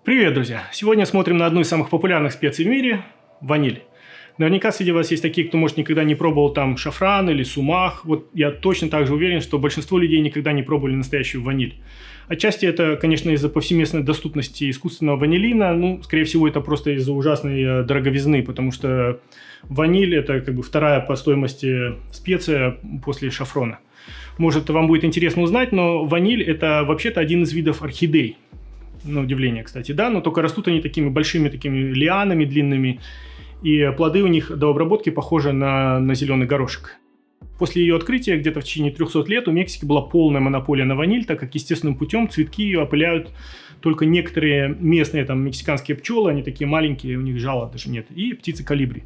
Привет, друзья! Сегодня смотрим на одну из самых популярных специй в мире – ваниль. Наверняка среди вас есть такие, кто, может, никогда не пробовал там шафран или сумах. Вот я точно так же уверен, что большинство людей никогда не пробовали настоящую ваниль. Отчасти это, конечно, из-за повсеместной доступности искусственного ванилина. Скорее всего, это просто из-за ужасной дороговизны, потому что ваниль – это как бы вторая по стоимости специя после шафрона. Может, вам будет интересно узнать, но ваниль – это вообще-то один из видов орхидей. На удивление, кстати, да, но только растут они такими большими такими лианами длинными, и плоды у них до обработки похожи на зеленый горошек. После ее открытия, где-то в течение 300 лет, у Мексики была полная монополия на ваниль, так как естественным путем цветки ее опыляют только некоторые местные там мексиканские пчелы, они такие маленькие, у них жала даже нет, и птицы колибри.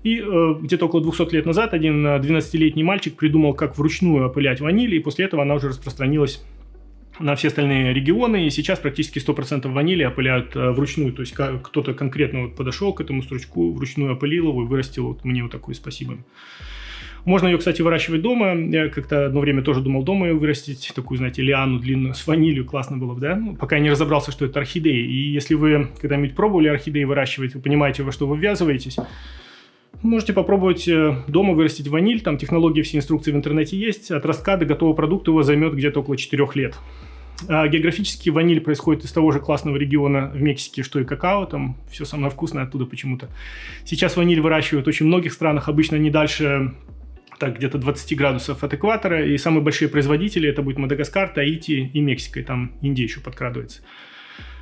И где-то около 200 лет назад один 12-летний мальчик придумал, как вручную опылять ваниль, и после этого она уже распространилась на все остальные регионы, и сейчас практически 100% ванили опыляют вручную, то есть кто-то конкретно подошел к этому стручку, вручную опылил его и вырастил мне такое спасибо. Можно ее, кстати, выращивать дома. Я как-то одно время тоже думал дома ее вырастить, такую, знаете, лиану длинную с ванилью, классно было бы, да? Пока я не разобрался, что это орхидеи. И если вы когда-нибудь пробовали орхидеи выращивать, вы понимаете, во что вы ввязываетесь, можете попробовать дома вырастить ваниль, там технологии, все инструкции в интернете есть. От ростка до готового продукта его займет где-то около 4 лет. А географически ваниль происходит из того же классного региона в Мексике, что и какао, там все самое вкусное оттуда почему-то. Сейчас ваниль выращивают в очень многих странах, обычно не дальше где-то 20 градусов от экватора, и самые большие производители это будет Мадагаскар, Таити и Мексика, и там Индия еще подкрадывается.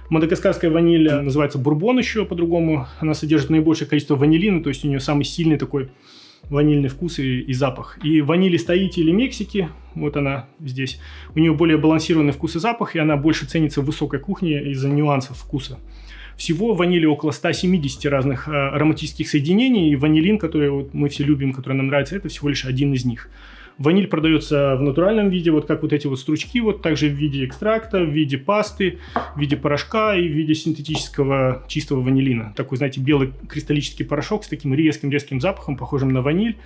Мадагаскарская ваниль называется бурбон еще по-другому. Она содержит наибольшее количество ванилина, то есть у нее самый сильный такой ванильный вкус и запах. И ваниль из Таити или Мексики, вот она здесь, у нее более балансированный вкус и запах, и она больше ценится в высокой кухне из-за нюансов вкуса. Всего в ваниле около 170 разных ароматических соединений, и ванилин, который мы все любим, который нам нравится, это всего лишь один из них. Ваниль продается в натуральном виде, вот как вот эти вот стручки, вот также в виде экстракта, в виде пасты, в виде порошка и в виде синтетического чистого ванилина. Такой, знаете, белый кристаллический порошок с таким резким запахом, похожим на ваниль.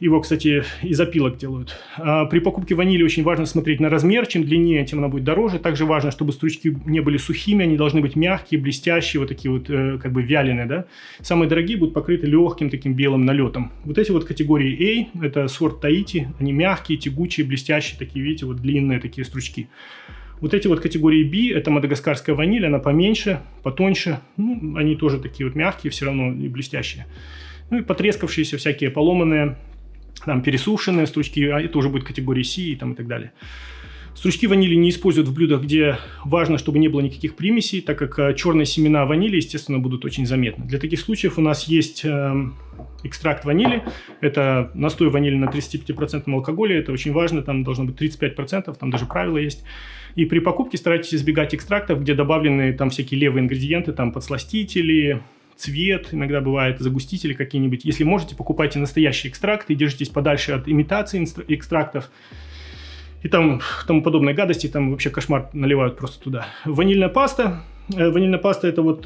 Его, кстати, из опилок делают. При покупке ванили очень важно смотреть на размер. Чем длиннее, тем она будет дороже. Также важно, чтобы стручки не были сухими. Они должны быть мягкие, блестящие, вот такие вот как бы вяленые. Да? Самые дорогие будут покрыты легким таким белым налетом. Вот эти вот категории A, это сорт Таити. Они мягкие, тягучие, блестящие, такие, видите, вот длинные такие стручки. Вот эти вот категории B, это мадагаскарская ваниль. Она поменьше, потоньше. Они тоже такие вот мягкие, все равно и блестящие. И потрескавшиеся всякие поломанные, там пересушенные стручки, а это уже будет категории C и так далее. Стручки ванили не используют в блюдах, где важно, чтобы не было никаких примесей, так как черные семена ванили, естественно, будут очень заметны. Для таких случаев у нас есть экстракт ванили. Это настой ванили на 35% алкоголя. Это очень важно, там должно быть 35%, там даже правила есть. И при покупке старайтесь избегать экстрактов, где добавлены там всякие левые ингредиенты, там подсластители, цвет, иногда бывает загустители какие-нибудь. Если можете, покупайте настоящие экстракты, держитесь подальше от имитации экстрактов и тому подобной гадости, там вообще кошмар наливают просто туда. Ванильная паста. Ванильная паста это вот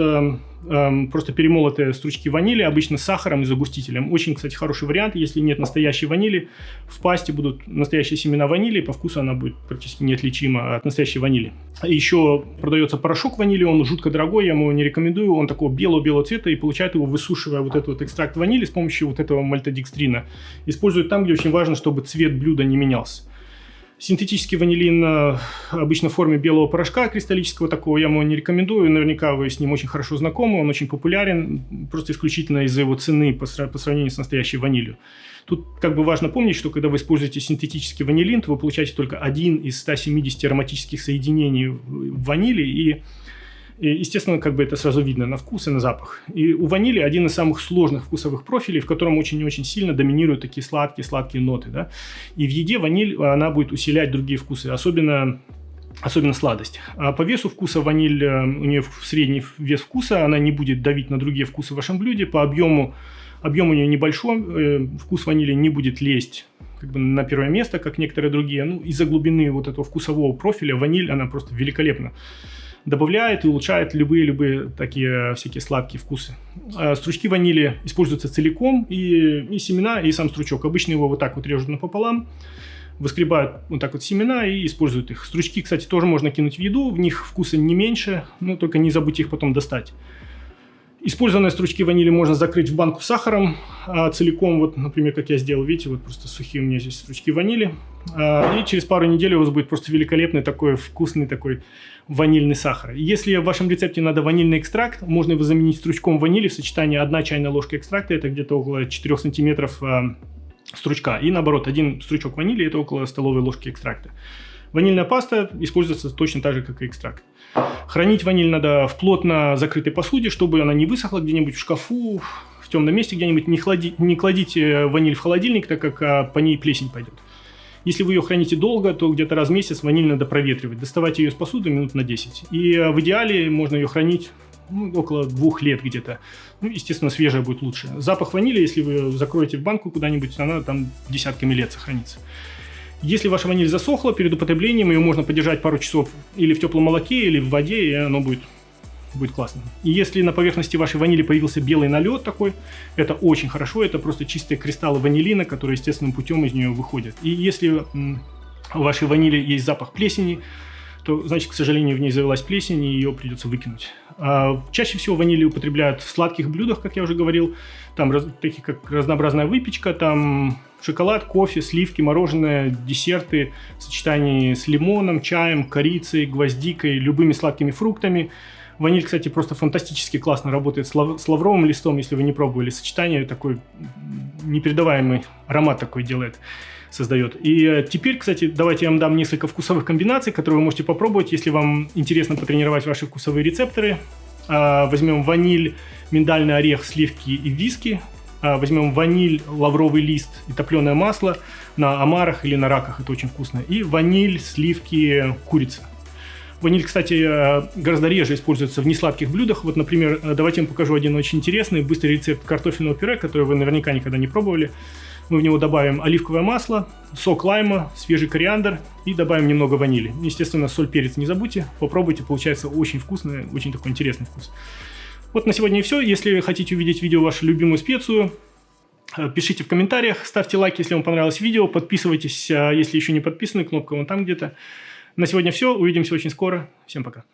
просто перемолотые стручки ванили, обычно с сахаром и загустителем. Очень, кстати, хороший вариант, если нет настоящей ванили, в пасте будут настоящие семена ванили, по вкусу она будет практически неотличима от настоящей ванили. Еще продается порошок ванили, он жутко дорогой, я ему его не рекомендую, он такого белого цвета, и получает его, высушивая вот этот вот экстракт ванили с помощью вот этого мальтодекстрина. Используют там, где очень важно, чтобы цвет блюда не менялся. Синтетический ванилин обычно в форме белого порошка кристаллического такого, я ему не рекомендую, наверняка вы с ним очень хорошо знакомы, он очень популярен, просто исключительно из-за его цены по сравнению с настоящей ванилью. Тут как бы важно помнить, что когда вы используете синтетический ванилин, то вы получаете только один из 170 ароматических соединений в ванили, и естественно, как бы это сразу видно на вкус и на запах. И у ванили один из самых сложных вкусовых профилей, в котором очень-очень сильно доминируют такие сладкие ноты. Да? И в еде ваниль, она будет усилять другие вкусы, особенно сладость. А по весу вкуса ваниль, у нее средний вес вкуса, она не будет давить на другие вкусы в вашем блюде. По объему у нее небольшой, вкус ванили не будет лезть как бы на первое место, как некоторые другие. Из-за глубины вот этого вкусового профиля ваниль, она просто великолепна. Добавляет и улучшает любые такие всякие сладкие вкусы. Стручки ванили используются целиком, и семена, и сам стручок. Обычно его вот так вот режут напополам, выскребают вот так вот семена и используют их. Стручки, кстати, тоже можно кинуть в еду, в них вкуса не меньше, но только не забудьте их потом достать. Использованные стручки ванили можно закрыть в банку с сахаром целиком, вот, например, как я сделал, видите, вот просто сухие у меня здесь стручки ванили. И через пару недель у вас будет просто великолепный такой вкусный такой ванильный сахар. Если в вашем рецепте надо ванильный экстракт, можно его заменить стручком ванили в сочетании 1 чайная ложка экстракта, это где-то около 4 сантиметров стручка. И наоборот, 1 стручок ванили, это около столовой ложки экстракта. Ванильная паста используется точно так же, как и экстракт. Хранить ваниль надо в плотно закрытой посуде, чтобы она не высохла где-нибудь в шкафу, в темном месте где-нибудь. Не кладите ваниль в холодильник, так как по ней плесень пойдет. Если вы ее храните долго, то где-то раз в месяц ваниль надо проветривать. Доставать ее из посуды минут на 10. И в идеале можно ее хранить около 2 лет где-то. Ну, естественно, свежая будет лучше. Запах ванили, если вы ее закроете в банку куда-нибудь, она там десятками лет сохранится. Если ваша ваниль засохла, перед употреблением ее можно подержать пару часов или в теплом молоке, или в воде, и оно будет классно. И если на поверхности вашей ванили появился белый налет такой, это очень хорошо, это просто чистые кристаллы ванилина, которые естественным путем из нее выходят. И если у вашей ванили есть запах плесени, то, значит, к сожалению, в ней завелась плесень, и ее придется выкинуть. Чаще всего ванили употребляют в сладких блюдах, как я уже говорил, там такие как разнообразная выпечка, там шоколад, кофе, сливки, мороженое, десерты в сочетании с лимоном, чаем, корицей, гвоздикой, любыми сладкими фруктами. Ваниль, кстати, просто фантастически классно работает с лавровым листом, если вы не пробовали. Сочетание такой непередаваемый аромат такой создает. И теперь, кстати, давайте я вам дам несколько вкусовых комбинаций, которые вы можете попробовать, если вам интересно потренировать ваши вкусовые рецепторы. Возьмем ваниль, миндальный орех, сливки и виски. Возьмем ваниль, лавровый лист и топленое масло на омарах или на раках. Это очень вкусно. И ваниль, сливки, курица. Ваниль, кстати, гораздо реже используется в несладких блюдах. Вот, например, давайте я вам покажу один очень интересный, быстрый рецепт картофельного пюре, который вы наверняка никогда не пробовали. Мы в него добавим оливковое масло, сок лайма, свежий кориандр и добавим немного ванили. Естественно, соль, перец не забудьте, попробуйте, получается очень вкусный, очень такой интересный вкус. Вот на сегодня и все. Если хотите увидеть видео вашу любимую специю, пишите в комментариях, ставьте лайк, если вам понравилось видео, подписывайтесь, если еще не подписаны, кнопка вон там где-то. На сегодня все, увидимся очень скоро. Всем пока.